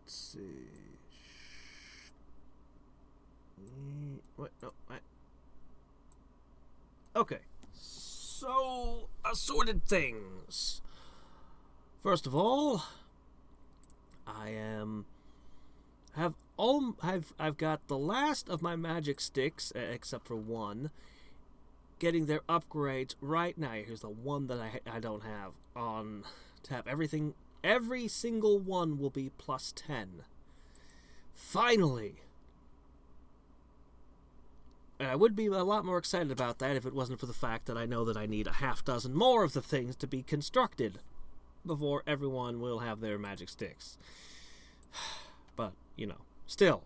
Let's see. What? No. Okay. So, assorted things. First of all, I've got the last of my magic sticks, except for one, getting their upgrades right now. Here's the one that I don't have on tap. Every single one will be plus 10. Finally! And I would be a lot more excited about that if it wasn't for the fact that I know that I need a half dozen more of the things to be constructed before everyone will have their magic sticks. But, still,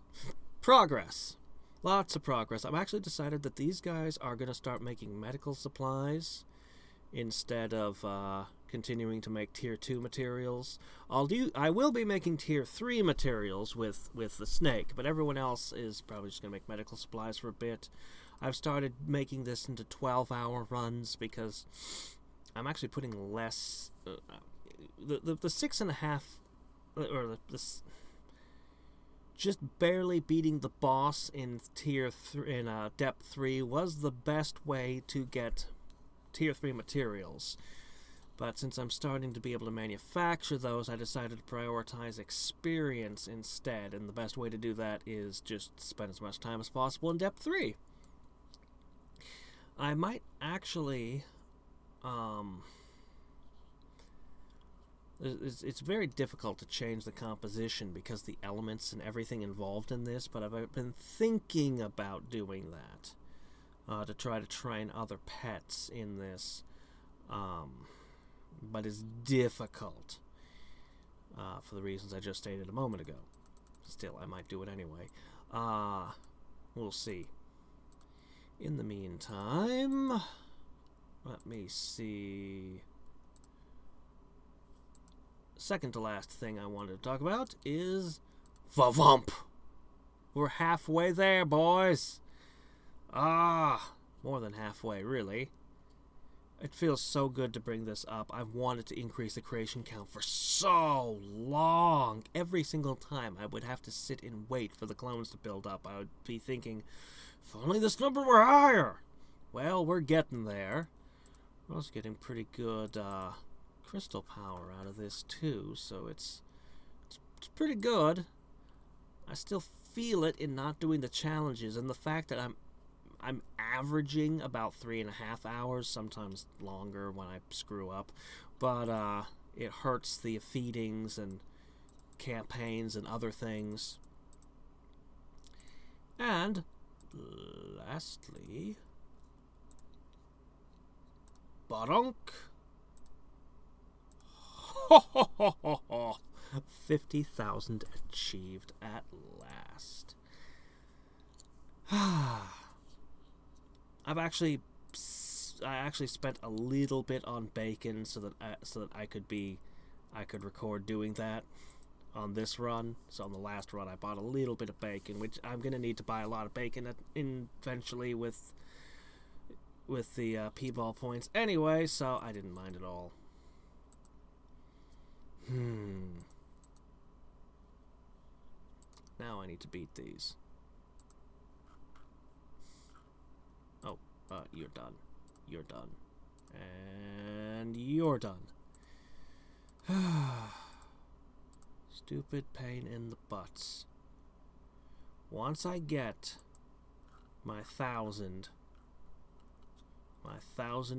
progress. Lots of progress. I've actually decided that these guys are going to start making medical supplies instead of continuing to make tier 2 materials. I will be making tier 3 materials with the snake, but everyone else is probably just going to make medical supplies for a bit. I've started making this into 12-hour runs because I'm actually putting less... the 6.5... or the just barely beating the boss in depth 3 was the best way to get tier 3 materials. But since I'm starting to be able to manufacture those, I decided to prioritize experience instead, and the best way to do that is just spend as much time as possible in depth 3. I might actually... It's very difficult to change the composition because the elements and everything involved in this, but I've been thinking about doing that to try to train other pets in this, but it's difficult for the reasons I just stated a moment ago. Still, I might do it anyway. We'll see. In the meantime, let me see... Second to last thing I wanted to talk about is Vavump. We're halfway there, boys. More than halfway, really. It feels so good to bring this up. I've wanted to increase the creation count for so long. Every single time I would have to sit and wait for the clones to build up. I would be thinking, if only this number were higher. Well, we're getting there. We're also getting pretty good crystal power out of this too, so it's pretty good. I still feel it in not doing the challenges, and the fact that I'm averaging about 3.5 hours, sometimes longer when I screw up, but it hurts the feedings and campaigns and other things. And lastly, Badunk. 50,000 achieved at last. I actually spent a little bit on bacon so that I could record doing that on this run. So on the last run I bought a little bit of bacon, which I'm gonna need to buy a lot of bacon eventually with the P-ball points anyway, so I didn't mind at all. Now I need to beat these. Oh, you're done. You're done. And you're done. Stupid pain in the butts. Once I get my 1,000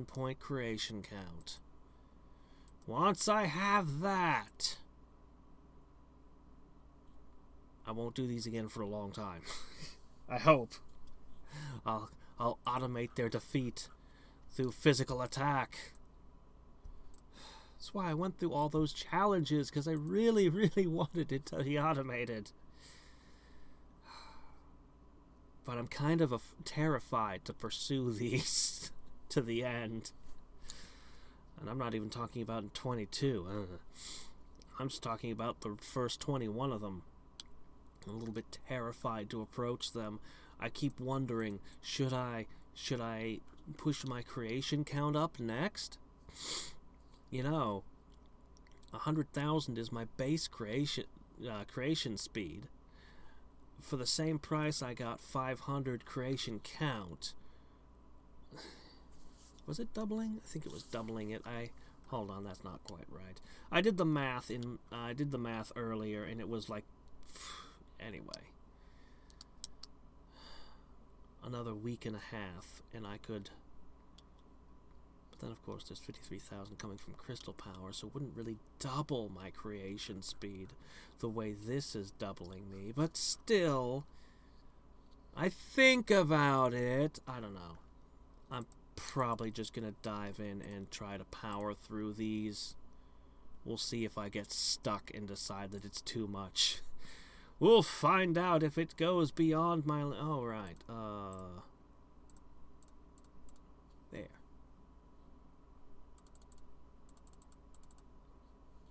point creation count, once I have that, I won't do these again for a long time. I hope. I'll automate their defeat through physical attack. That's why I went through all those challenges, because I really, really wanted it to be automated. But I'm kind of terrified to pursue these to the end. And I'm not even talking about in 22. I'm just talking about the first 21 of them. I'm a little bit terrified to approach them. I keep wondering, should I push my creation count up next? 100,000 is my base creation creation speed. For the same price, I got 500 creation count. Was it doubling? I think it was doubling it. Hold on, that's not quite right. I did the math earlier, and it was like, anyway, another week and a half, and I could. But then, of course, there's 53,000 coming from crystal power, so it wouldn't really double my creation speed the way this is doubling me. But still, I think about it. I don't know. I'm probably just gonna dive in and try to power through these. We'll see if I get stuck and decide that it's too much. We'll find out if it goes beyond my... Oh, right. There.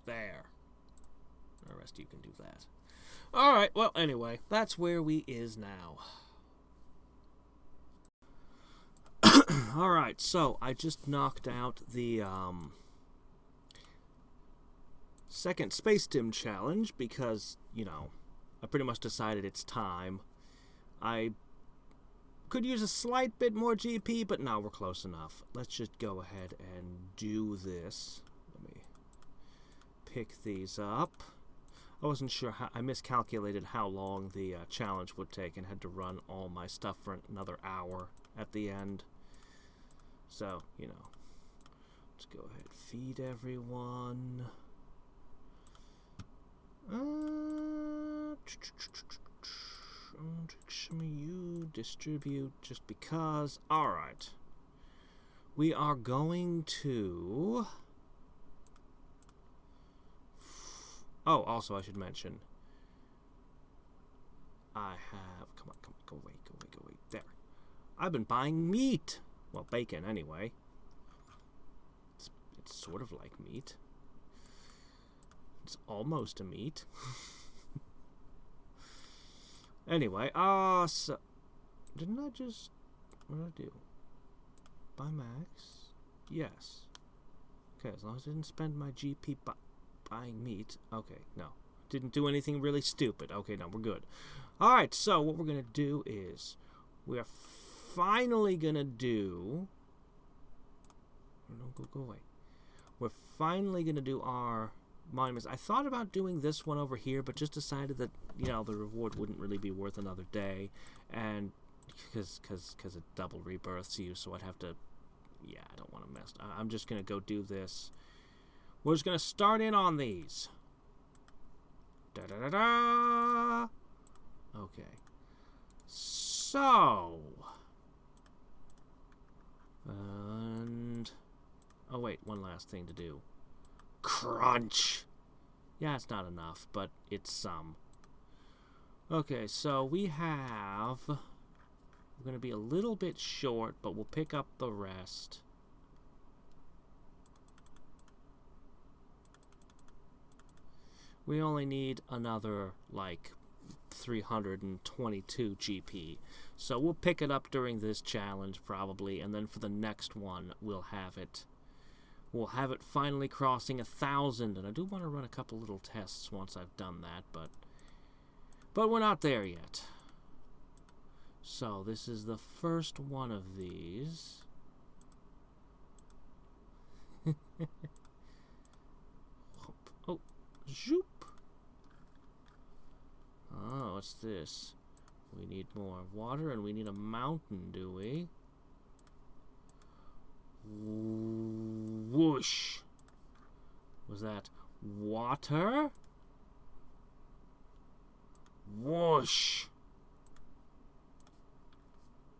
There. The rest of you can do that. Alright, well, anyway, that's where we is now. Alright, so I just knocked out the second Space Sim challenge because, you know, I pretty much decided it's time. I could use a slight bit more GP, but no, we're close enough. Let's just go ahead and do this. Let me pick these up. I wasn't sure how... I miscalculated how long the challenge would take and had to run all my stuff for another hour at the end. So, you know, let's go ahead. Feed everyone. Some of you distribute just because. Alright. We are going to... Oh, also I should mention, I have... Come on, go away. There. I've been buying meat. Well, bacon, anyway. It's sort of like meat. It's almost a meat. Anyway, so... Didn't I just... What did I do? Buy max? Yes. Okay, as long as I didn't spend my GP buying meat. Okay, no. Didn't do anything really stupid. Okay, no, we're good. Alright, so what we're going to do is... We are finally gonna do... No, go away. We're finally gonna do our monuments. I thought about doing this one over here, but just decided that, you know, the reward wouldn't really be worth another day, and because it double rebirths you, so I'd have to... Yeah, I don't want to mess... I'm just gonna go do this. We're just gonna start in on these. Da-da-da-da! Okay. So... And... Oh, wait, one last thing to do. Crunch! Yeah, it's not enough, but it's some. Okay, so we have... We're going to be a little bit short, but we'll pick up the rest. We only need another, like, 322 GP. So we'll pick it up during this challenge probably, and then for the next one we'll have it finally crossing 1,000, and I do want to run a couple little tests once I've done that, but we're not there yet. So this is the first one of these. Oh, zoop. Oh, what's this? We need more water, and we need a mountain, do we? Whoosh! Was that water? Whoosh!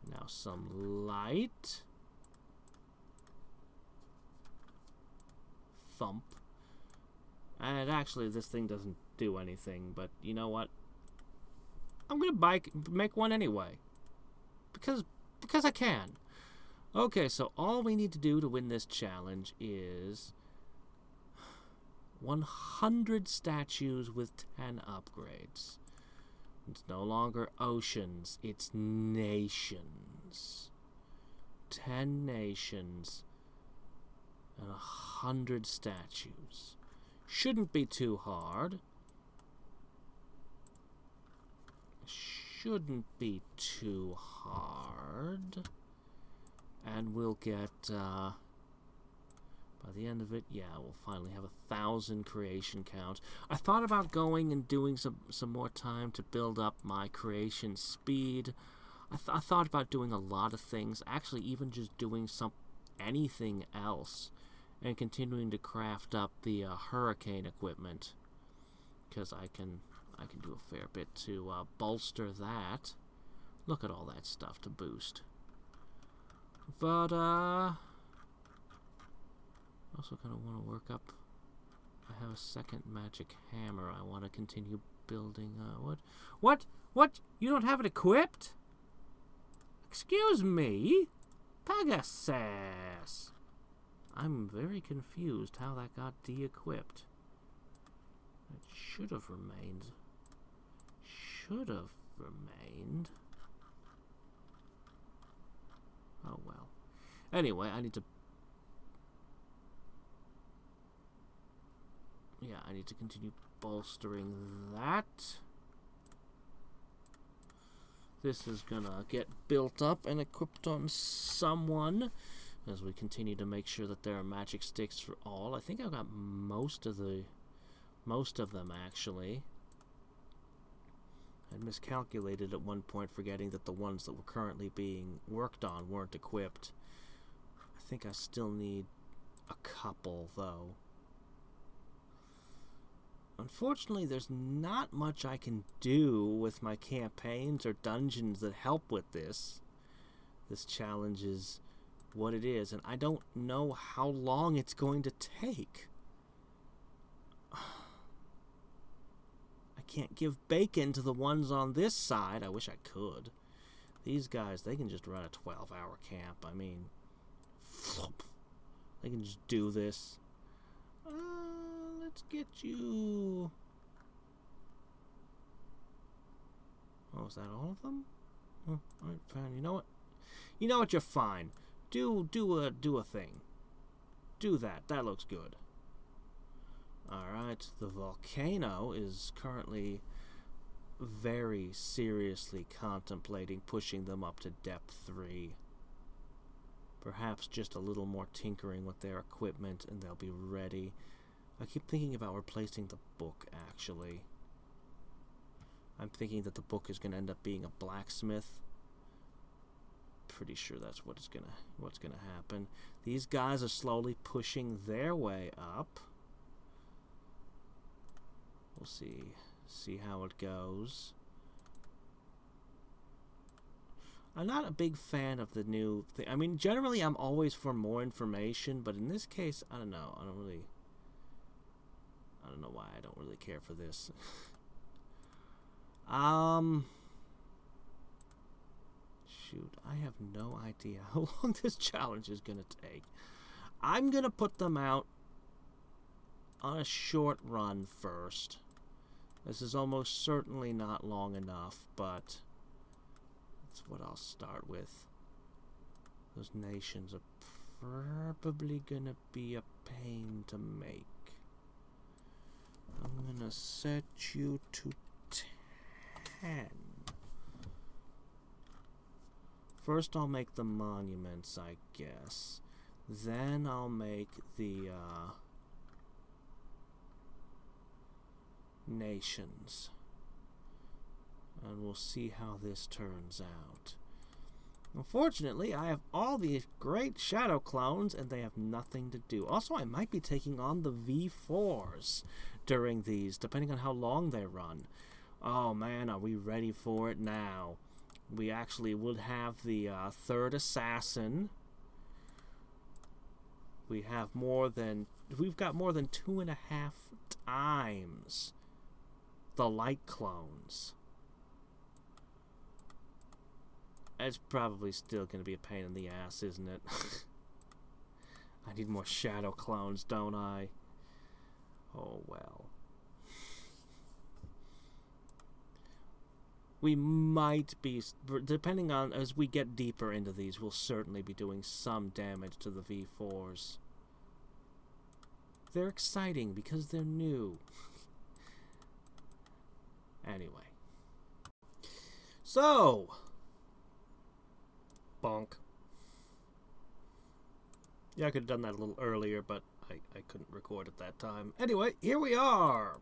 Now some light. Thump. And actually, this thing doesn't do anything, but you know what? I'm gonna make one anyway. Because I can. Okay, so all we need to do to win this challenge is 100 statues with 10 upgrades. It's no longer oceans, it's nations. 10 nations and 100 statues. Shouldn't be too hard. shouldn't be too hard. And we'll get, by the end of it, yeah, we'll finally have 1,000 creation count. I thought about going and doing some more time to build up my creation speed. I thought about doing a lot of things, actually even just doing anything else, and continuing to craft up the hurricane equipment, because I can do a fair bit to bolster that. Look at all that stuff to boost. But I also kind of want to work up. I have a second magic hammer. I want to continue building. What? You don't have it equipped? Excuse me, Pegasus. I'm very confused how that got de-equipped. It should have remained. Oh well. Anyway, I need to continue bolstering that. This is gonna get built up and equipped on someone as we continue to make sure that there are magic sticks for all. I think I've got most of them actually. I miscalculated at one point, forgetting that the ones that were currently being worked on weren't equipped. I think I still need a couple, though. Unfortunately, there's not much I can do with my campaigns or dungeons that help with this. This challenge is what it is, and I don't know how long it's going to take. I can't give bacon to the ones on this side. I wish I could. These guys, they can just run a 12-hour camp. I mean, they can just do this. Let's get you. Oh, is that all of them? Oh, all right, fine. You know what? You're fine. Do a thing. Do that. That looks good. Alright, the volcano is currently very seriously contemplating pushing them up to depth 3. Perhaps just a little more tinkering with their equipment and they'll be ready. I keep thinking about replacing the book, actually. I'm thinking that the book is going to end up being a blacksmith. Pretty sure that's what's gonna happen. These guys are slowly pushing their way up. We'll see how it goes. I'm not a big fan of the new thing. I mean, generally I'm always for more information, but in this case, I don't know. I don't know why I don't really care for this. Shoot, I have no idea how long this challenge is gonna take. I'm gonna put them out on a short run first. This is almost certainly not long enough, but that's what I'll start with. Those nations are probably gonna be a pain to make. I'm gonna set you to 10. First I'll make the monuments, I guess. Then I'll make the nations. And we'll see how this turns out. Unfortunately, I have all these great shadow clones and they have nothing to do. Also, I might be taking on the V4s during these, depending on how long they run. Oh man, are we ready for it now? We actually would have the third assassin. We've got more than 2.5 times the light clones. It's probably still going to be a pain in the ass, isn't it? I need more shadow clones, don't I? Oh well. We might be, depending on, as we get deeper into these, we'll certainly be doing some damage to the V4s. They're exciting because they're new. Anyway. So, bonk. Yeah, I could have done that a little earlier, but I couldn't record at that time. Anyway, here we are.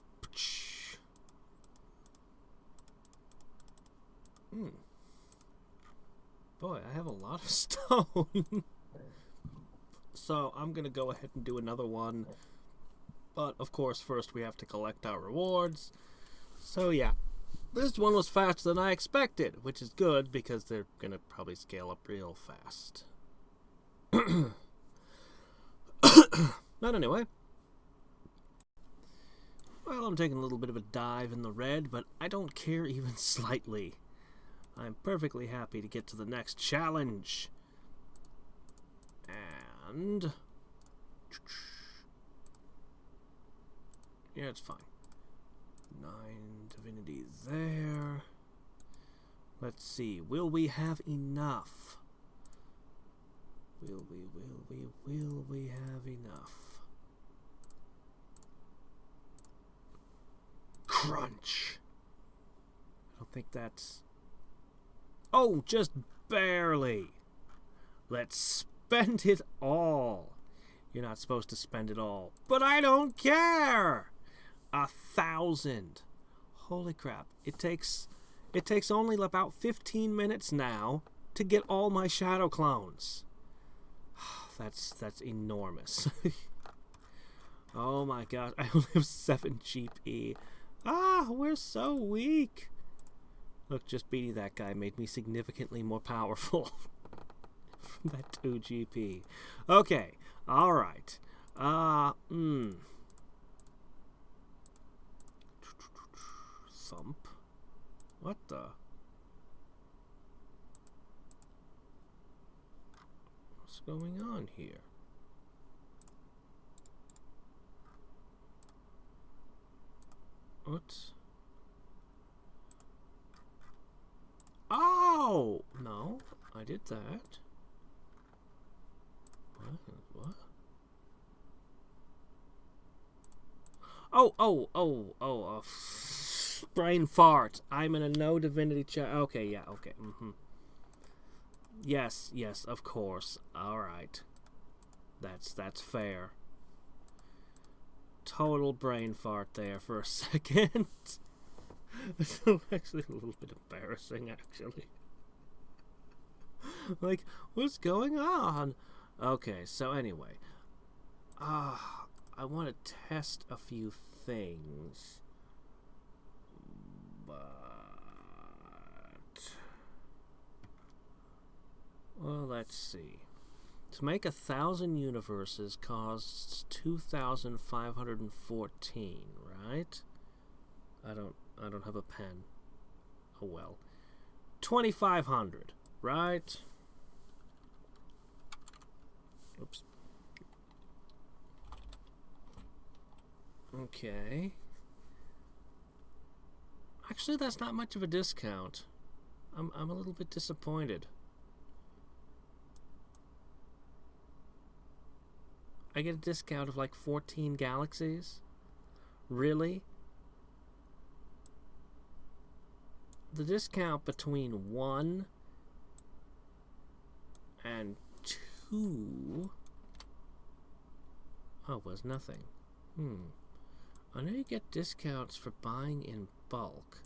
Boy, I have a lot of stone. So I'm going to go ahead and do another one. But, of course, first we have to collect our rewards. So, yeah. This one was faster than I expected, which is good because they're going to probably scale up real fast. But anyway. Well, I'm taking a little bit of a dive in the red, but I don't care even slightly. I'm perfectly happy to get to the next challenge. And... yeah, it's fine. 9 divinities there. Let's see. Will we have enough? Will we have enough? Crunch. I don't think that's... oh, just barely. Let's spend it all. You're not supposed to spend it all, but I don't care. 1,000. Holy crap. It takes only about 15 minutes now to get all my shadow clones. That's enormous. Oh my gosh, I only have 7 GP. Ah, we're so weak. Look, just beating that guy made me significantly more powerful. From that 2 GP. Okay, alright. Thump. What the? What's going on here? What? Oh! No, I did that. What? Oh, brain fart. I'm in a no divinity chat. Okay, yeah, okay. Yes, of course. Alright. That's fair. Total brain fart there for a second. It's actually a little bit embarrassing, actually. Like, what's going on? Okay, so anyway. I want to test a few things. But... well, let's see. To make 1,000 universes costs 2,514, right? I don't have a pen. Oh well. 2,500, right? Oops. Okay. Actually, that's not much of a discount. I'm a little bit disappointed. I get a discount of like 14 galaxies? Really? The discount between 1 and 2 was nothing. I know you get discounts for buying in bulk.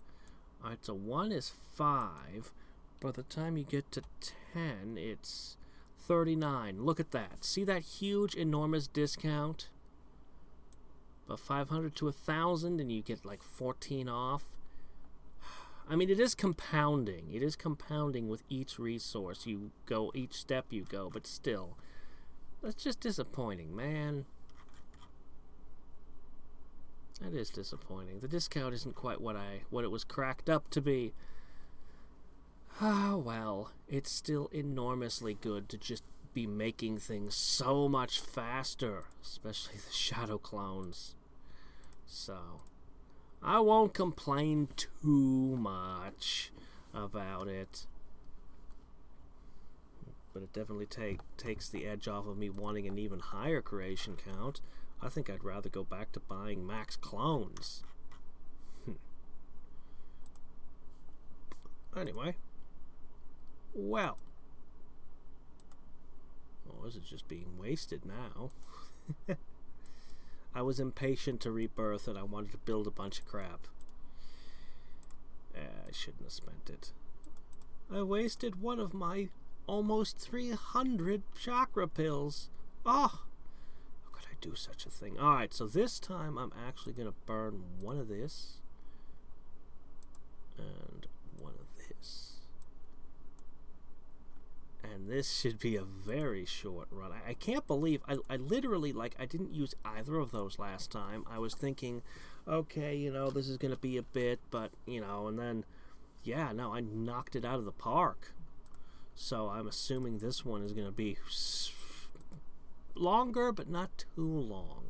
Alright, so 1 is 5. By the time you get to 10, it's 39. Look at that. See that huge, enormous discount? But 500 to 1,000 and you get like 14 off. I mean, it is compounding. It is compounding with each resource you go, each step you go, but still. That's just disappointing, man. That is disappointing. The discount isn't quite what it was cracked up to be. Ah, well, it's still enormously good to just be making things so much faster, especially the shadow clones. So, I won't complain too much about it. But it definitely takes the edge off of me wanting an even higher creation count. I think I'd rather go back to buying max clones. Anyway. Well. Or is it just being wasted now? I was impatient to rebirth and I wanted to build a bunch of crap. I shouldn't have spent it. I wasted one of my almost 300 chakra pills. Oh, how could I do such a thing? Alright, so this time I'm actually going to burn one of this. And one of this. And this should be a very short run. I can't believe, I literally, like, I didn't use either of those last time. I was thinking, okay, you know, this is going to be a bit, but, you know, and then, yeah, no, I knocked it out of the park. So I'm assuming this one is going to be longer, but not too long.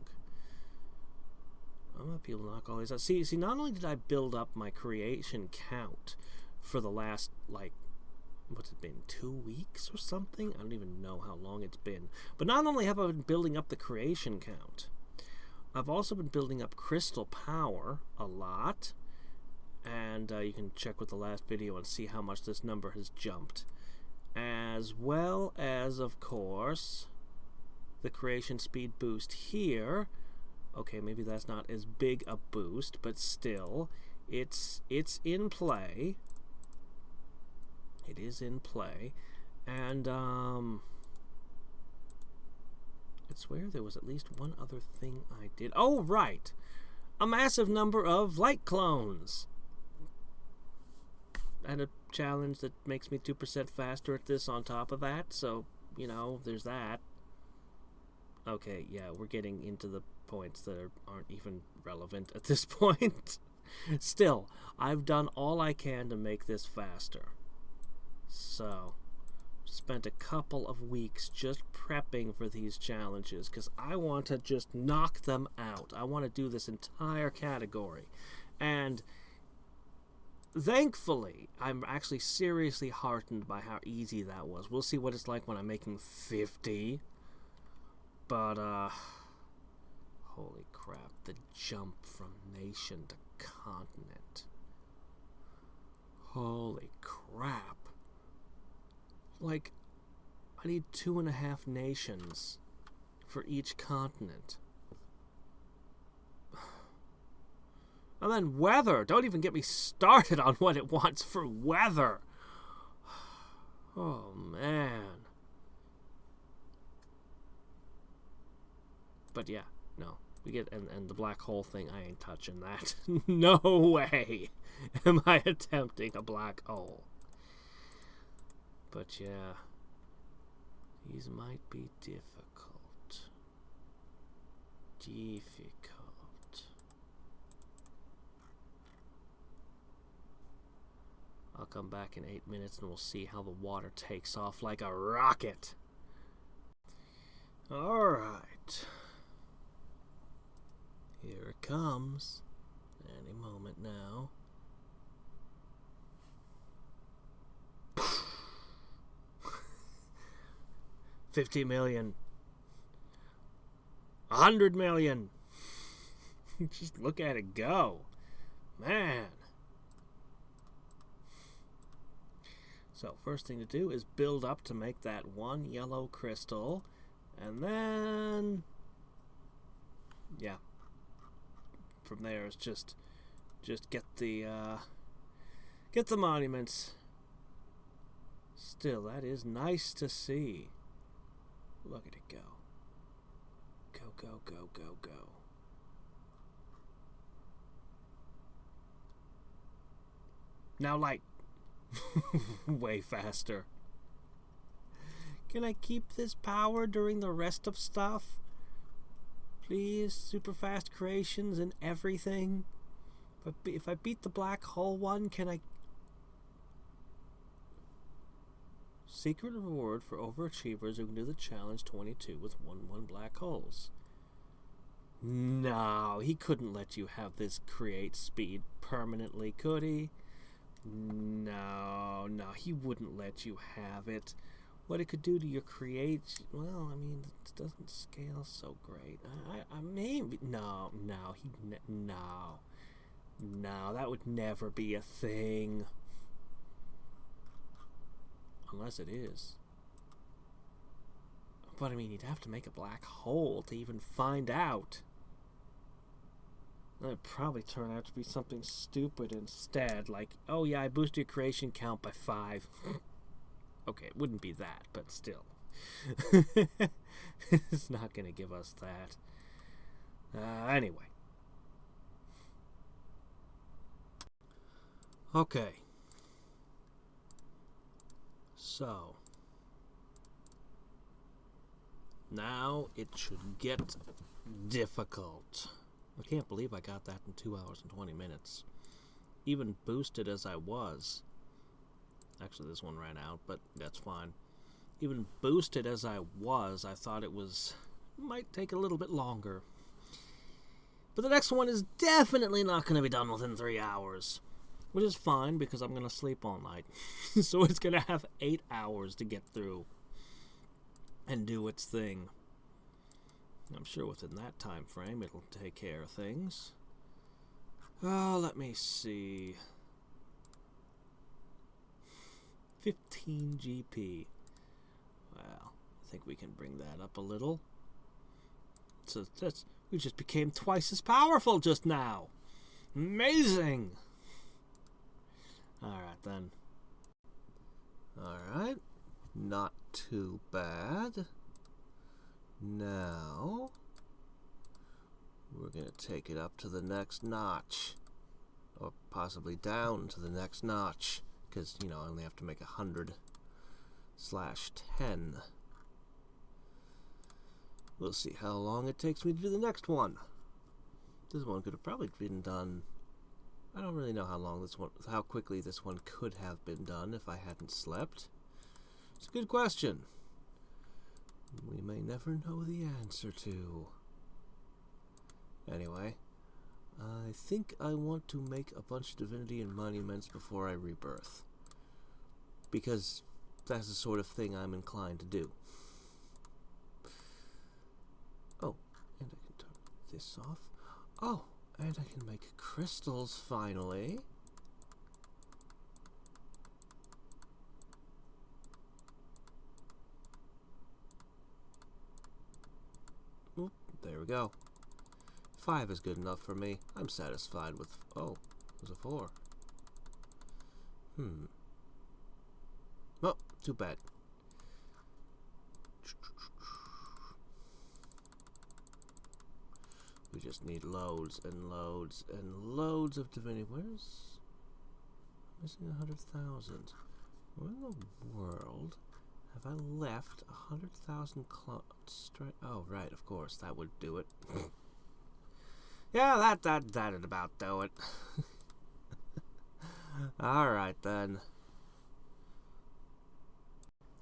I'm going to be able to knock all these out. See, not only did I build up my creation count for the last, like, what's it been, 2 weeks or something? I don't even know how long it's been. But not only have I been building up the creation count, I've also been building up crystal power a lot. And you can check with the last video and see how much this number has jumped. As well as, of course, the creation speed boost here. Okay, maybe that's not as big a boost, but still, it's in play. It is in play, and I swear there was at least one other thing I did. Oh, right! A massive number of light clones! And a challenge that makes me 2% faster at this on top of that, so, you know, there's that. Okay, yeah, we're getting into the points that aren't even relevant at this point. Still, I've done all I can to make this faster. So, spent a couple of weeks just prepping for these challenges because I want to just knock them out. I want to do this entire category. And thankfully, I'm actually seriously heartened by how easy that was. We'll see what it's like when I'm making 50. But, holy crap, the jump from nation to continent. Holy crap. Like, I need 2.5 nations for each continent. And then weather. Don't even get me started on what it wants for weather. Oh, man. But yeah, no. We get, and the black hole thing, I ain't touching that. No way am I attempting a black hole. But yeah, these might be difficult. I'll come back in 8 minutes and we'll see how the water takes off like a rocket. Alright. Here it comes. Any moment now. $50 million. 100 million. Just look at it go. Man. So first thing to do is build up to make that one yellow crystal. And then, yeah. From there is just get the monuments. Still, that is nice to see. Look at it go. Go, go, go, go, go. Now light. Way faster. Can I keep this power during the rest of stuff? Please, super fast creations and everything. But if I beat the black hole one, can I... Secret reward for overachievers who can do the challenge 22 with 1 black holes. No, he couldn't let you have this create speed permanently, could he? No, he wouldn't let you have it. What it could do to your create, well, I mean, it doesn't scale so great. I maybe, no, that would never be a thing. Unless it is. But I mean, you'd have to make a black hole to even find out. That'd probably turn out to be something stupid instead, like, oh yeah, I boosted your creation count by 5. Okay, it wouldn't be that, but still. It's not going to give us that. Anyway. Okay. So. Now it should get difficult. I can't believe I got that in 2 hours and 20 minutes. Even boosted as I was. Actually, this one ran out, but that's fine. Even boosted as I was, I thought it might take a little bit longer. But the next one is definitely not going to be done within 3 hours. Which is fine, because I'm going to sleep all night. So it's going to have 8 hours to get through. And do its thing. I'm sure within that time frame it'll take care of things. Oh, let me see. 15 GP. Well, I think we can bring that up a little. So we just became twice as powerful just now. Amazing! Alright then. Alright. Not too bad. Now, we're going to take it up to the next notch. Or possibly down to the next notch. Because, I only have to make 100/10. We'll see how long it takes me to do the next one. This one could have probably been done. I don't really know how quickly this one could have been done if I hadn't slept. It's a good question. We may never know the answer to. Anyway, I think I want to make a bunch of divinity and monuments before I rebirth. Because that's the sort of thing I'm inclined to do. Oh, and I can turn this off. Oh, and I can make crystals finally. Oop, there we go. 5 is good enough for me. I'm satisfied with... Oh, it was a 4. Oh, too bad. We just need loads and loads and loads of divinity. Where's... missing 100,000. Where in the world have I left 100,000 Oh, right, of course, that would do it. Yeah, that'd about do it. Alright, then.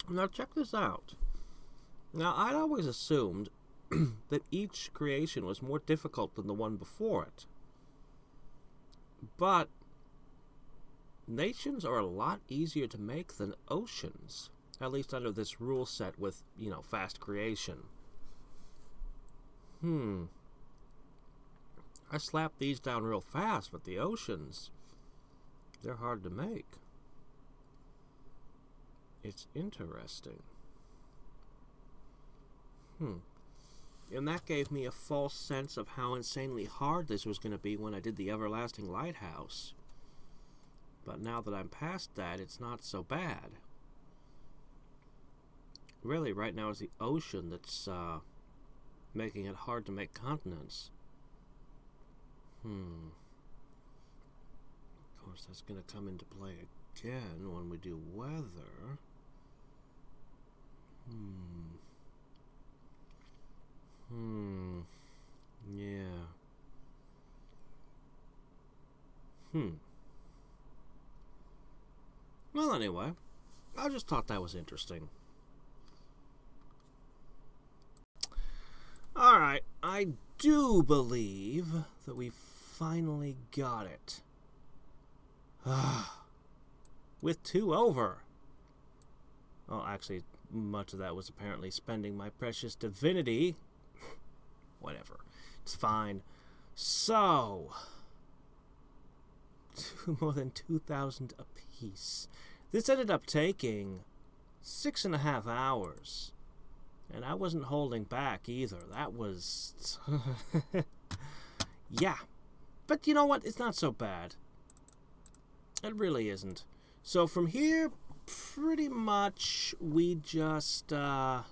Now, check this out. Now, I'd always assumed that each creation was more difficult than the one before it. But nations are a lot easier to make than oceans. At least under this rule set with, fast creation. I slapped these down real fast, but the oceans, they're hard to make. It's interesting. And that gave me a false sense of how insanely hard this was going to be when I did the Everlasting Lighthouse. But now that I'm past that, it's not so bad. Really, right now is the ocean that's making it hard to make continents. Of course, that's going to come into play again when we do weather. Yeah. Well, anyway, I just thought that was interesting. Alright, I do believe that we finally got it. With 2 over. Well, actually, much of that was apparently spending my precious divinity. Whatever. It's fine. So, more than 2,000 apiece. This ended up taking 6.5 hours. And I wasn't holding back either. That was... yeah. But you know what? It's not so bad. It really isn't. So from here, pretty much, we just have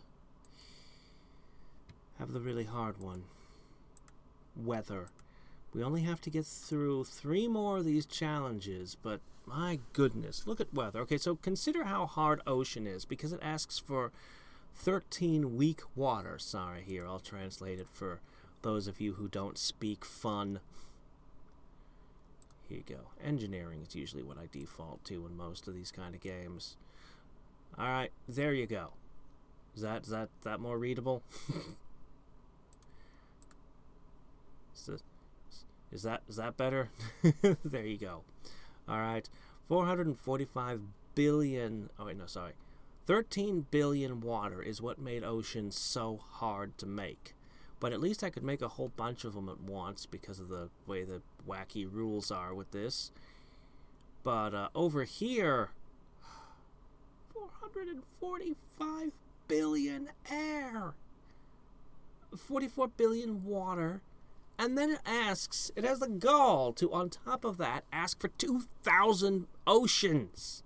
the really hard one. Weather. We only have to get through 3 more of these challenges, but my goodness, look at weather. Okay, so consider how hard ocean is, because it asks for 13 weak water. Sorry, here, I'll translate it for those of you who don't speak fun. Here you go. Engineering is usually what I default to in most of these kind of games. Alright, there you go. Is that more readable? Is that better? There you go. Alright. 445 billion... Oh, wait, no, sorry. 13 billion water is what made ocean so hard to make. But at least I could make a whole bunch of them at once because of the way the wacky rules are with this. But over here... 445 billion air! 44 billion water... And then it asks, it has the gall to, on top of that, ask for 2,000 oceans.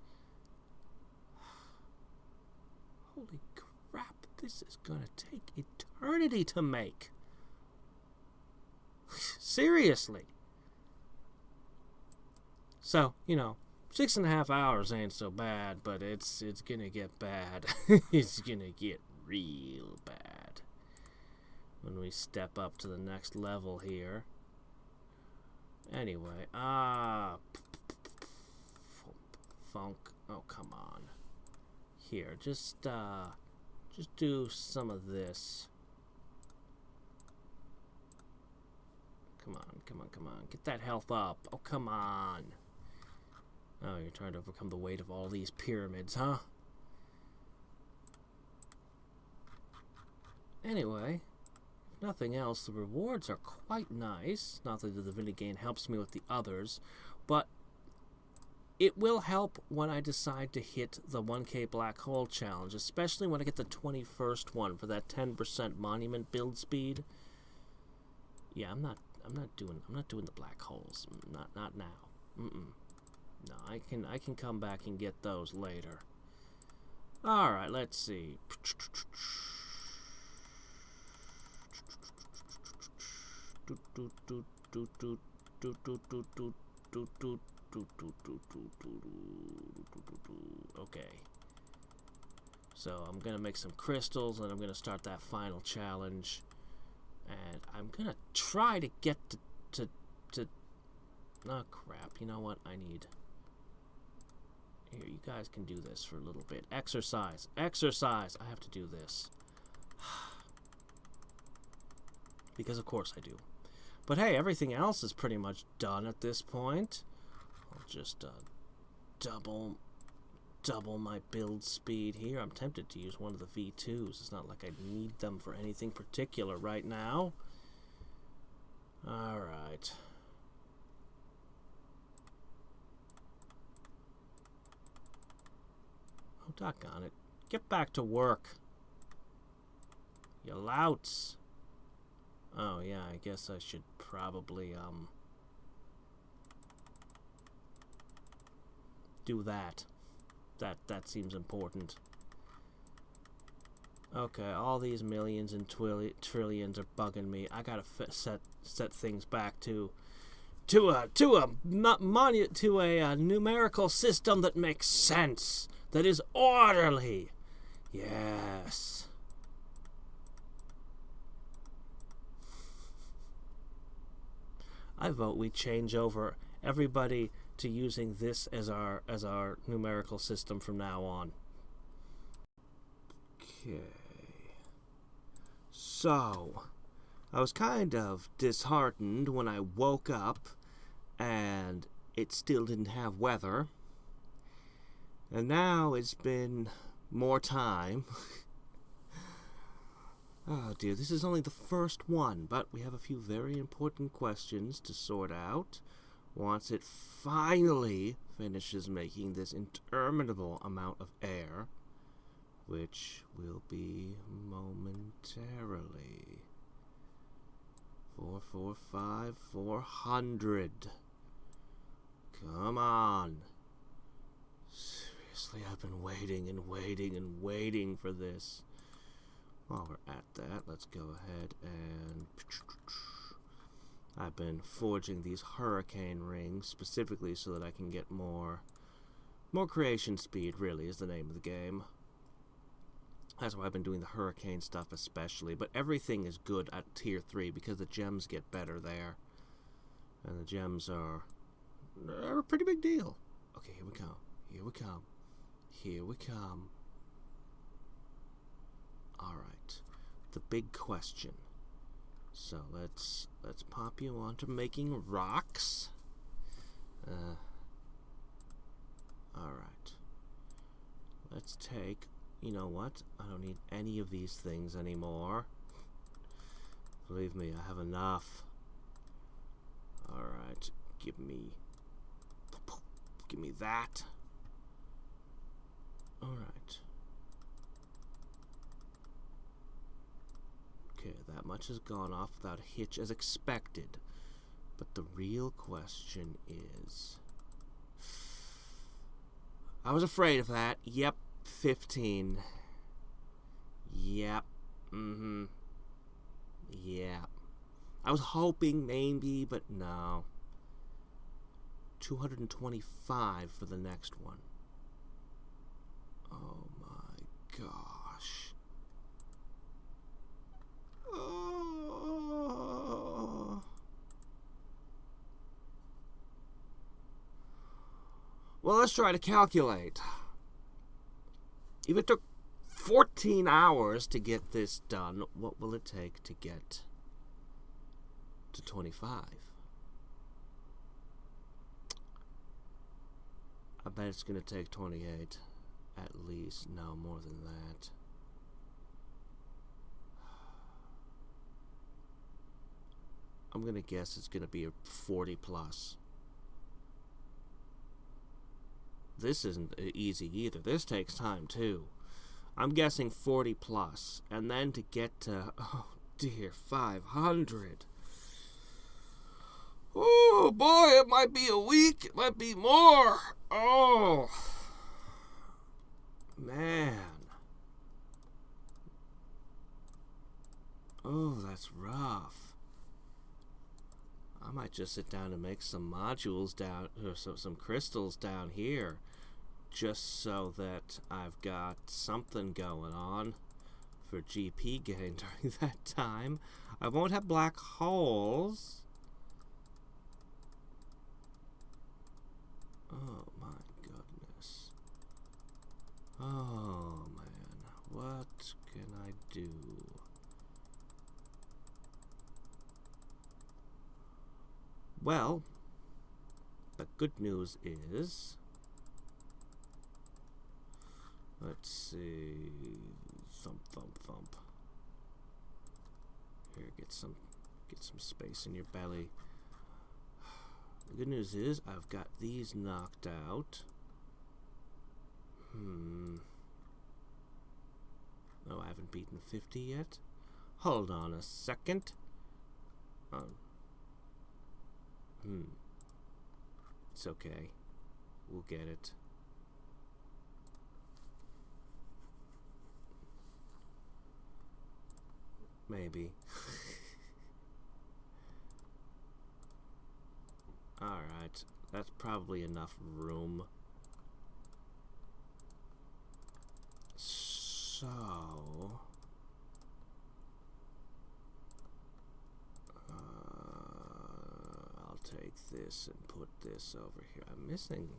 Holy crap, this is going to take eternity to make. Seriously. So, you know, 6.5 hours ain't so bad, but it's going to get bad. It's going to get real bad when we step up to the next level here. Anyway, funk. Oh, come on. Here, just do some of this. Come on. Get that health up. Oh, come on. Oh, you're trying to overcome the weight of all these pyramids, huh? Anyway, nothing else, the rewards are quite nice. Not that the Divinity Gain helps me with the others, but it will help when I decide to hit the 1K Black Hole Challenge, especially when I get the 21st one for that 10% monument build speed. Yeah, I'm not doing the black holes. Not now. No, I can come back and get those later. All right, let's see. Okay. So I'm gonna make some crystals and I'm gonna start that final challenge. And I'm gonna try to get to oh crap, you know what? I need... Here, you guys can do this for a little bit. Exercise. Exercise! I have to do this. Because of course I do. But hey, everything else is pretty much done at this point. I'll just double my build speed here. I'm tempted to use one of the V2s. It's not like I need them for anything particular right now. Alright. Oh, doggone it. Get back to work. You louts. Oh, yeah, I guess I should probably, do that. That seems important. Okay, all these millions and trillions are bugging me. I gotta set things back to a numerical system that makes sense, that is orderly. Yes. I vote we change over everybody to using this as our numerical system from now on. Okay. So, I was kind of disheartened when I woke up and it still didn't have weather. And now it's been more time. Oh dear, this is only the first one, but we have a few very important questions to sort out once it finally finishes making this interminable amount of air. which will be momentarily. 445, 400. Come on. Seriously, I've been waiting and waiting and waiting for this. While we're at that, let's go ahead and... I've been forging these hurricane rings specifically so that I can get more creation speed, really, is the name of the game. That's why I've been doing the hurricane stuff especially, but everything is good at tier 3 because the gems get better there. And the gems are a pretty big deal. Okay, here we come. Here we come. Here we come. Alright. The big question. So let's pop you onto making rocks. Alright. Let's take... You know what? I don't need any of these things anymore. Believe me, I have enough. Alright. Give me that. Alright. Okay, that much has gone off without a hitch as expected. But the real question is... I was afraid of that. Yep, 15. Yep. Yeah. I was hoping maybe, but no. 225 for the next one. Oh my gosh. Oh. Well, let's try to calculate. If it took 14 hours to get this done, what will it take to get to 25? I bet it's going to take 28. At least. No, more than that. I'm going to guess it's going to be a 40 plus. This isn't easy either. This takes time too. I'm guessing 40 plus. And then to get to, oh dear, 500. Oh boy, it might be a week. It might be more. Oh. Man. Oh, that's rough. I might just sit down and make some modules down, or some crystals down here, just so that I've got something going on for GP gain during that time. I won't have black holes. Oh my goodness. Oh man, what can I do? Well, the good news is, let's see, thump, thump, thump. Here, get some space in your belly. The good news is, I've got these knocked out. Oh, I haven't beaten 50 yet? Hold on a second. It's okay. We'll get it. Maybe. Alright. That's probably enough room. So... take this and put this over here. I'm missing...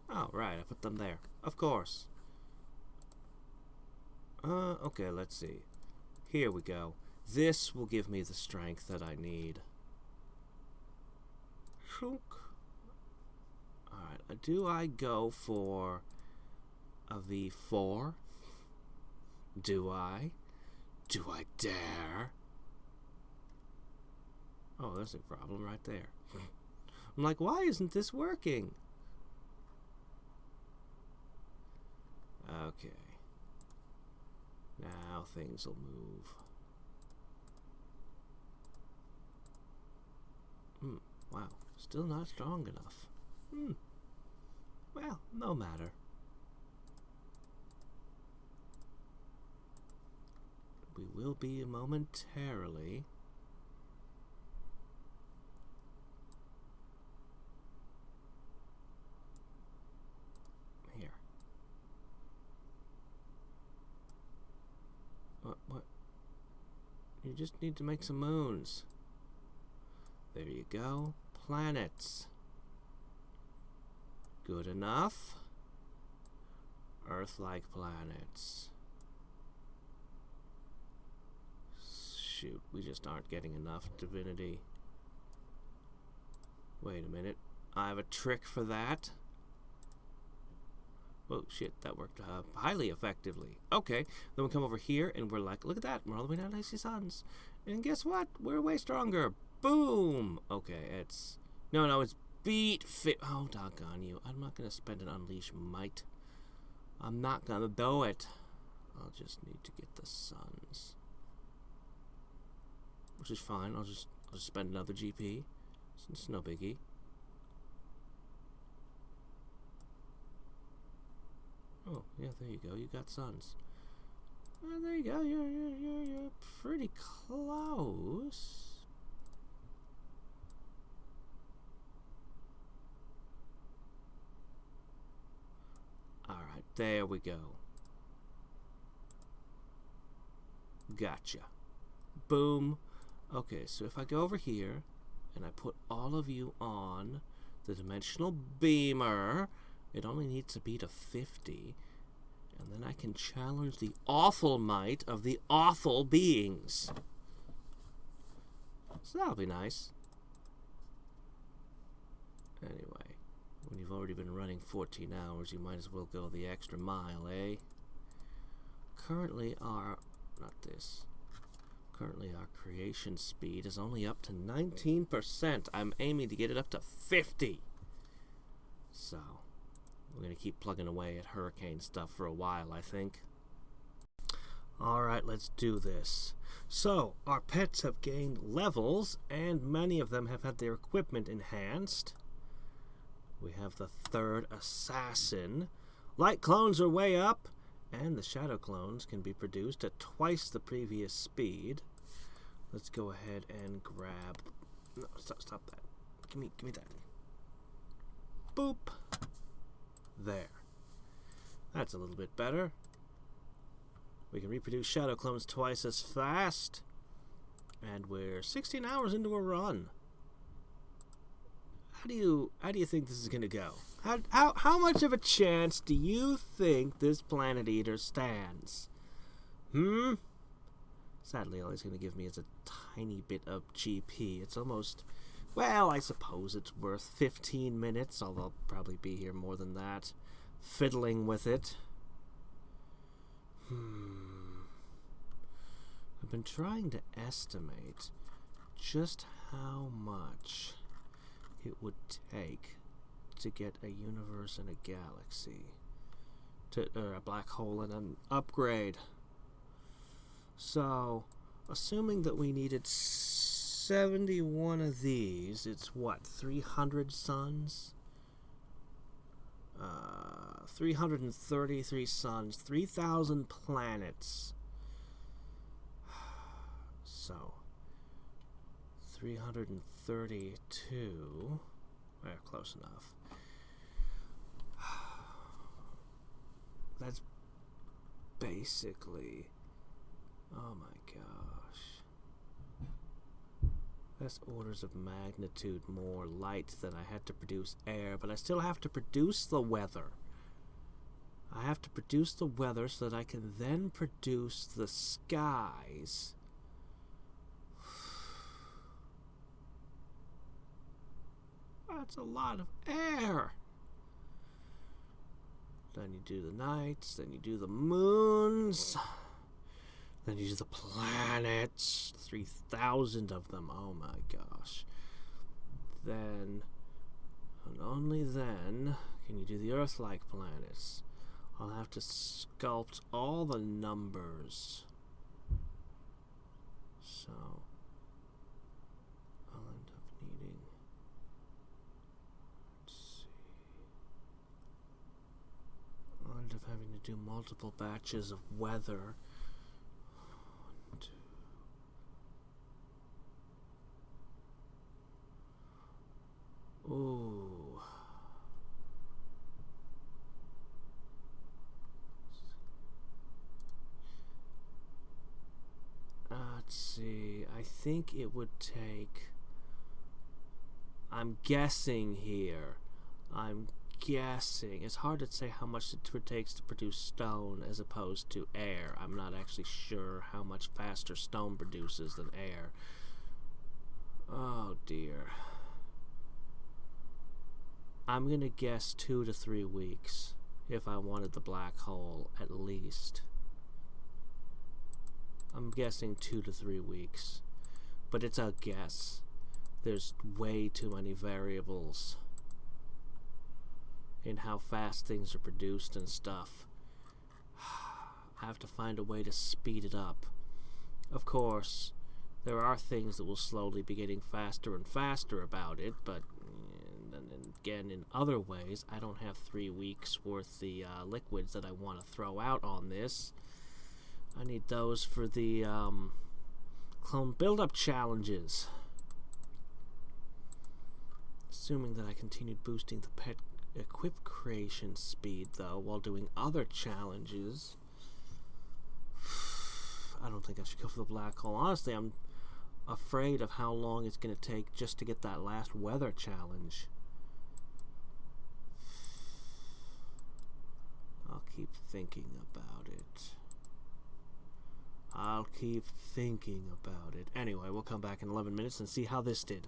Oh, right, I put them there. Of course. Okay, let's see. Here we go. This will give me the strength that I need. Alright, do I go for a V4? Do I? Do I dare? Oh, there's a problem right there. I'm like, why isn't this working? Okay. Now things will move. Wow, still not strong enough. Well, no matter. We will be momentarily. Here. What? You just need to make some moons. There you go. Planets. Good enough. Earth-like planets. Shoot, we just aren't getting enough divinity. Wait a minute. I have a trick for that. Oh shit, that worked highly effectively. Okay, then we come over here and we're like, look at that, we're all the way down to 90 suns. And guess what? We're way stronger. Boom! Okay, it's... No, it's beat fit. Oh, doggone you. I'm not going to spend an unleash might. I'm not going to do it. I'll just need to get the suns. Which is fine. I'll just spend another GP. It's no biggie. Oh, yeah, there you go. You got suns. There you go. You're pretty close. Alright, there we go. Gotcha. Boom. Okay, so if I go over here and I put all of you on the dimensional beamer, it only needs to be to 50, and then I can challenge the awful might of the awful beings. So that'll be nice. Anyway, when you've already been running 14 hours, you might as well go the extra mile, eh? Currently our creation speed is only up to 19%. I'm aiming to get it up to 50. So, we're going to keep plugging away at hurricane stuff for a while, I think. Alright, let's do this. So, our pets have gained levels, and many of them have had their equipment enhanced. We have the third assassin. Light clones are way up, and the shadow clones can be produced at twice the previous speed. Let's go ahead and grab... No, stop that. Give me that. Boop. There. That's a little bit better. We can reproduce shadow clones twice as fast. And we're 16 hours into a run. How do you think this is gonna go? How much of a chance do you think this Planet Eater stands? Sadly, all he's gonna give me is a tiny bit of GP. It's almost, well, I suppose it's worth 15 minutes, although I'll probably be here more than that, fiddling with it. I've been trying to estimate just how much it would take to get a universe and a galaxy, or a black hole and an upgrade. So, assuming that we needed 71 of these, it's what, 300 suns? 333 suns, 3,000 planets. So, 332. Well, close enough. That's basically... Oh my gosh. That's orders of magnitude more light than I had to produce air, but I still have to produce the weather. I have to produce the weather so that I can then produce the skies. That's a lot of air. Then you do the nights, then you do the moons, then you do the planets, 3,000 of them, oh my gosh. Then, and only then, can you do the Earth-like planets. I'll have to sculpt all the numbers. So I'll end up needing, let's see, I'll end up having to do multiple batches of weather. 1, 2. Ooh. Let's see, I think it would take, I'm guessing here, it's hard to say how much it takes to produce stone as opposed to air. I'm not actually sure how much faster stone produces than air. Oh dear. I'm going to guess 2 to 3 weeks if I wanted the black hole at least. I'm guessing 2 to 3 weeks, but it's a guess. There's way too many variables in how fast things are produced and stuff. I have to find a way to speed it up. Of course, there are things that will slowly be getting faster and faster about it, but and again, in other ways, I don't have 3 weeks worth the liquids that I want to throw out on this. I need those for the clone build-up challenges. Assuming that I continued boosting the pet equip creation speed, though, while doing other challenges. I don't think I should go for the black hole. Honestly, I'm afraid of how long it's going to take just to get that last weather challenge. I'll keep thinking about it. I'll keep thinking about it. Anyway, we'll come back in 11 minutes and see how this did.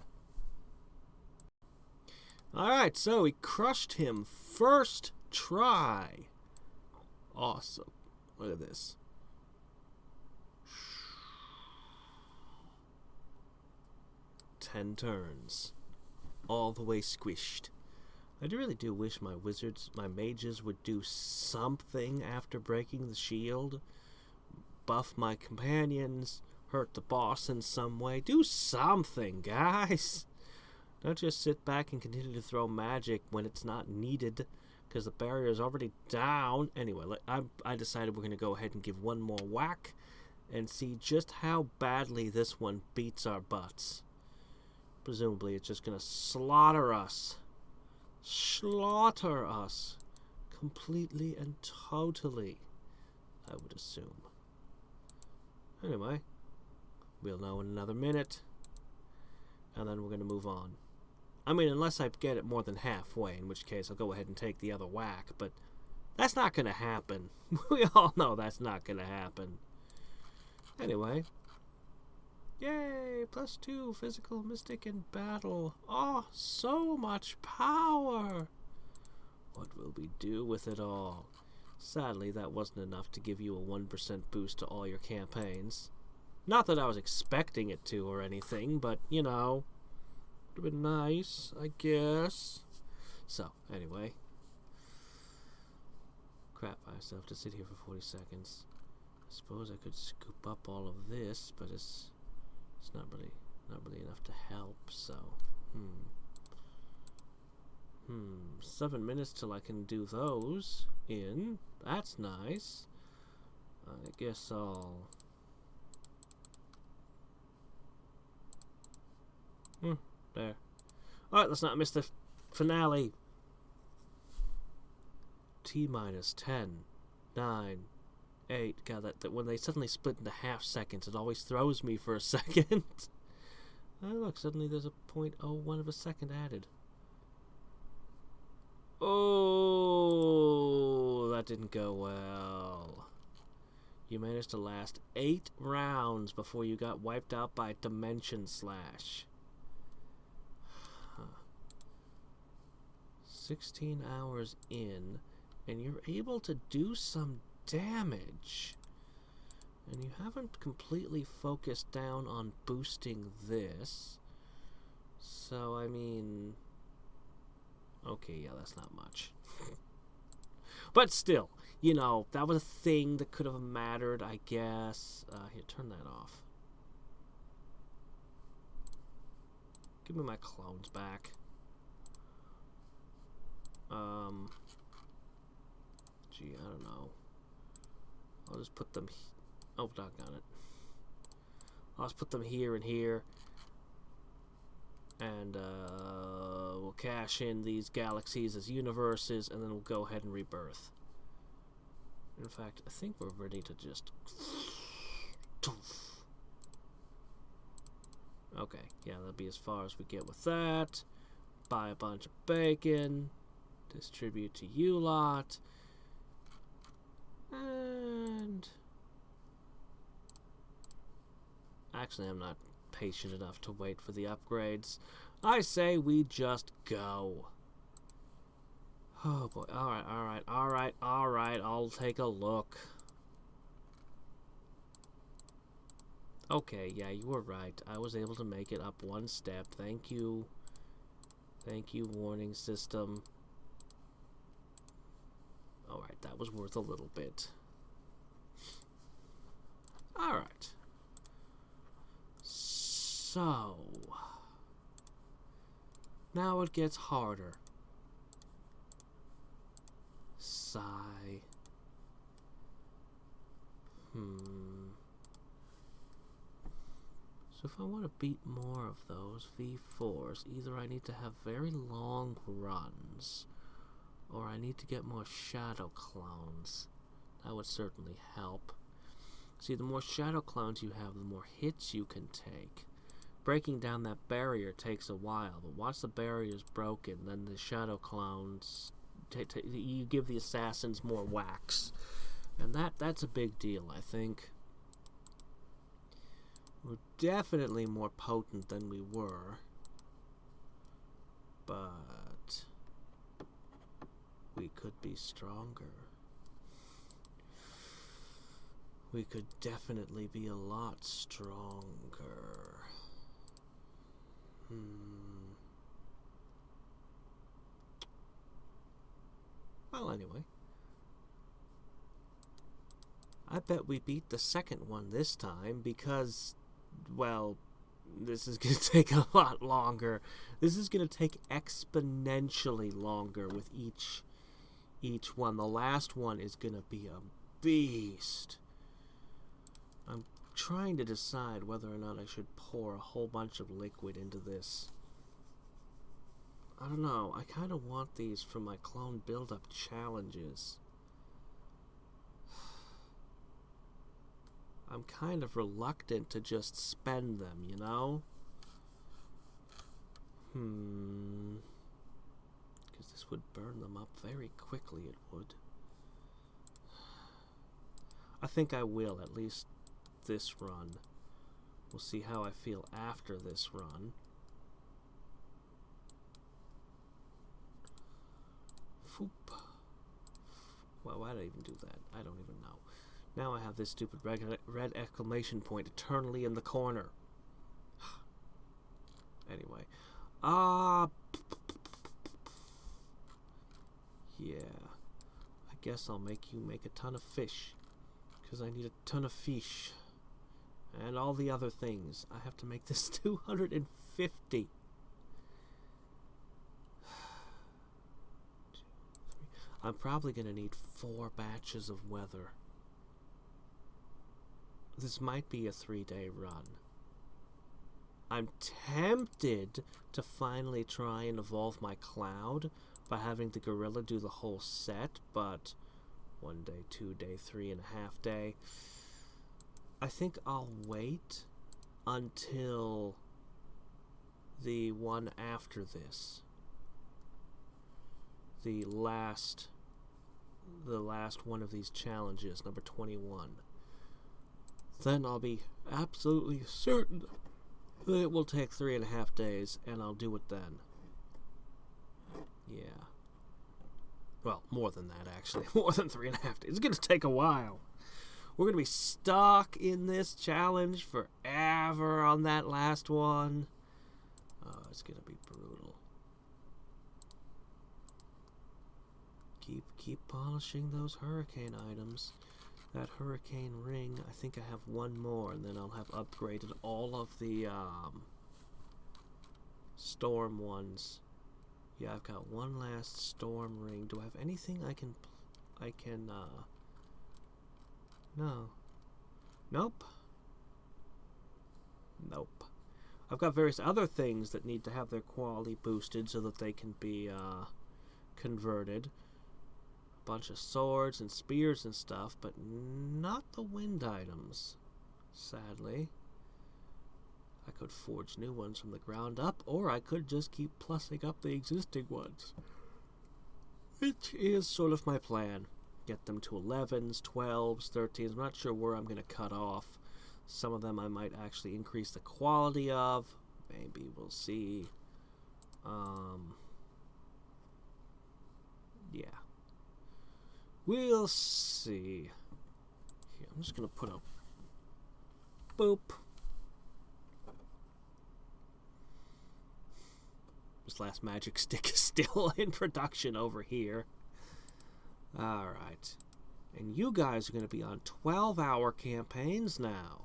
Alright, so we crushed him first try. Awesome. Look at this. Ten turns. All the way squished. I really do wish my mages would do something after breaking the shield. Buff my companions, hurt the boss in some way. Do something, guys. Don't just sit back and continue to throw magic when it's not needed, because the barrier is already down. Anyway, I decided we're going to go ahead and give one more whack and see just how badly this one beats our butts. Presumably it's just going to slaughter us. Slaughter us. Completely and totally, I would assume. Anyway, we'll know in another minute, and then we're going to move on. I mean, unless I get it more than halfway, in which case I'll go ahead and take the other whack, but that's not going to happen. We all know that's not going to happen. Anyway, yay, +2 physical, mystic, and battle. Oh, so much power! What will we do with it all? Sadly, that wasn't enough to give you a 1% boost to all your campaigns. Not that I was expecting it to or anything, but, you know, would have been nice, I guess. So, anyway. Crap, I still have to sit here for 40 seconds. I suppose I could scoop up all of this, but it's not really enough to help, so, 7 minutes till I can do those in. That's nice. I guess I'll... there. Alright, let's not miss the finale. T-minus 10, 9, 8. God, that when they suddenly split into half seconds, it always throws me for a second. Oh, look, suddenly there's a 0.01 of a second added. Oh, that didn't go well. You managed to last 8 rounds before you got wiped out by Dimension Slash. 16 hours in, and you're able to do some damage. And you haven't completely focused down on boosting this. So, I mean... okay, yeah, that's not much. But still, you know, that was a thing that could have mattered, I guess. Here, turn that off. Give me my clones back. Gee, I don't know. I'll just put them... Oh, doggone it. I'll just put them here and here. And we'll cache in these galaxies as universes, and then we'll go ahead and rebirth. In fact, I think we're ready to just... Okay, yeah, that'll be as far as we get with that. Buy a bunch of bacon. Distribute to you lot. And... Actually, I'm not patient enough to wait for the upgrades. I say we just go. Oh boy, alright, I'll take a look. Okay, yeah, you were right. I was able to make it up one step. Thank you. Thank you, warning system. Alright, that was worth a little bit. Alright. So... now it gets harder. Sigh. So if I want to beat more of those V4s, either I need to have very long runs, or I need to get more shadow clones. That would certainly help. See, the more shadow clones you have, the more hits you can take. Breaking down that barrier takes a while, but once the barrier is broken, then the shadow clones, you give the assassins more whacks. And that's a big deal, I think. We're definitely more potent than we were. But we could be stronger. We could definitely be a lot stronger. Well, anyway. I bet we beat the second one this time because, well, this is going to take a lot longer. This is going to take exponentially longer with each one. The last one is going to be a beast. I'm trying to decide whether or not I should pour a whole bunch of liquid into this. I don't know. I kind of want these for my clone build-up challenges. I'm kind of reluctant to just spend them, you know? Because this would burn them up very quickly, it would. I think I will, at least this run. We'll see how I feel after this run. Foop. Well, why did I even do that? I don't even know. Now I have this stupid red exclamation point eternally in the corner. Anyway. Yeah. I guess I'll make you make a ton of fish. Because I need a ton of fish. And all the other things. I have to make this 250. I'm probably going to need 4 batches of weather. This might be a 3-day run. I'm tempted to finally try and evolve my cloud by having the gorilla do the whole set, but 1 day, 2 day, 3.5 day. I think I'll wait until the one after this. The last one of these challenges, number 21. Then I'll be absolutely certain that it will take 3.5 days, and I'll do it then. Yeah. Well, more than that, actually. More than 3.5 days. It's going to take a while. We're going to be stuck in this challenge forever on that last one. Oh, it's going to be brutal. Keep polishing those hurricane items. That hurricane ring, I think I have one more, and then I'll have upgraded all of the storm ones. Yeah, I've got one last storm ring. Do I have anything I can no. Nope. Nope. I've got various other things that need to have their quality boosted so that they can be converted. A bunch of swords and spears and stuff, but not the wind items, sadly. I could forge new ones from the ground up, or I could just keep plussing up the existing ones. Which is sort of my plan. Get them to 11s, 12s, 13s. I'm not sure where I'm going to cut off. Some of them I might actually increase the quality of. Maybe we'll see. Yeah. We'll see. Here, I'm just going to put a boop. This last magic stick is still in production over here. Alright. And you guys are going to be on 12-hour campaigns now.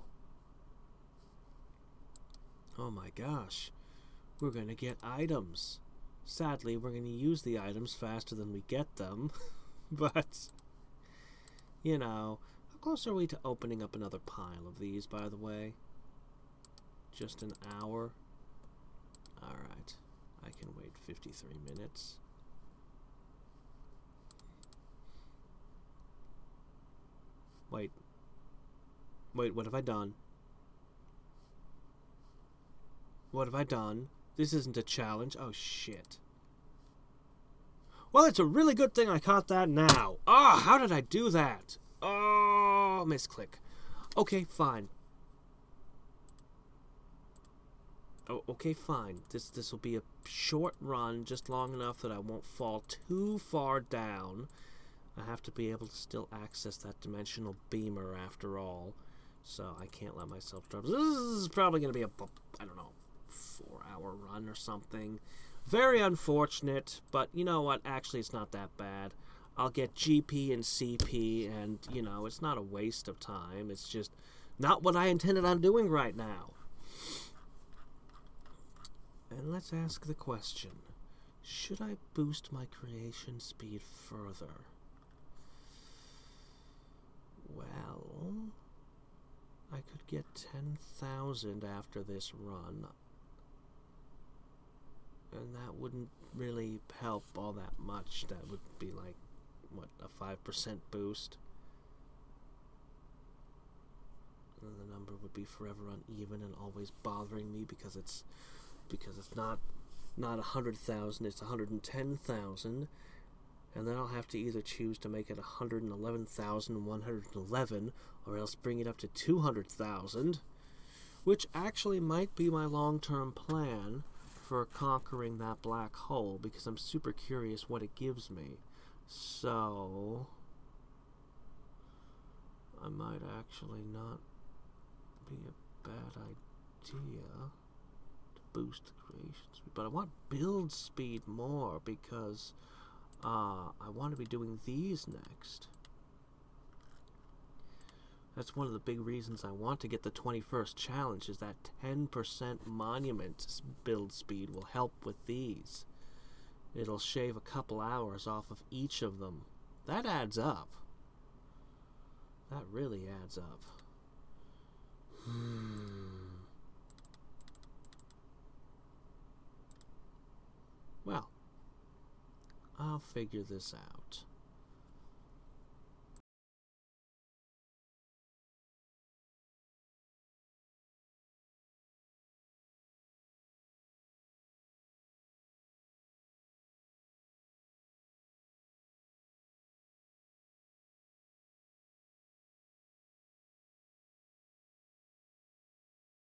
Oh my gosh. We're going to get items. Sadly, we're going to use the items faster than we get them. But, you know, how close are we to opening up another pile of these, by the way? Just an hour? Alright. I can wait 53 minutes. Wait, what have I done? What have I done? This isn't a challenge. Oh, shit. Well, it's a really good thing I caught that now. Ah, how did I do that? Oh, misclick. Okay, fine. Oh, okay, fine. This will be a short run, just long enough that I won't fall too far down. I have to be able to still access that dimensional beamer after all, so I can't let myself drop. This is probably going to be a, I don't know, 4-hour run or something. Very unfortunate, but you know what? Actually, it's not that bad. I'll get GP and CP, and, you know, it's not a waste of time. It's just not what I intended on doing right now. And let's ask the question, should I boost my creation speed further? Well, I could get 10,000 after this run, and that wouldn't really help all that much. That would be like, what, a 5% boost? And the number would be forever uneven and always bothering me because it's not 100,000, it's 110,000. And then I'll have to either choose to make it 111,111 or else bring it up to 200,000, which actually might be my long-term plan for conquering that black hole, because I'm super curious what it gives me. So I might actually not be a bad idea to boost the creation speed, but I want build speed more because I want to be doing these next. That's one of the big reasons I want to get the 21st challenge, is that 10% monument build speed will help with these. It'll shave a couple hours off of each of them. That adds up. That really adds up. Well, I'll figure this out.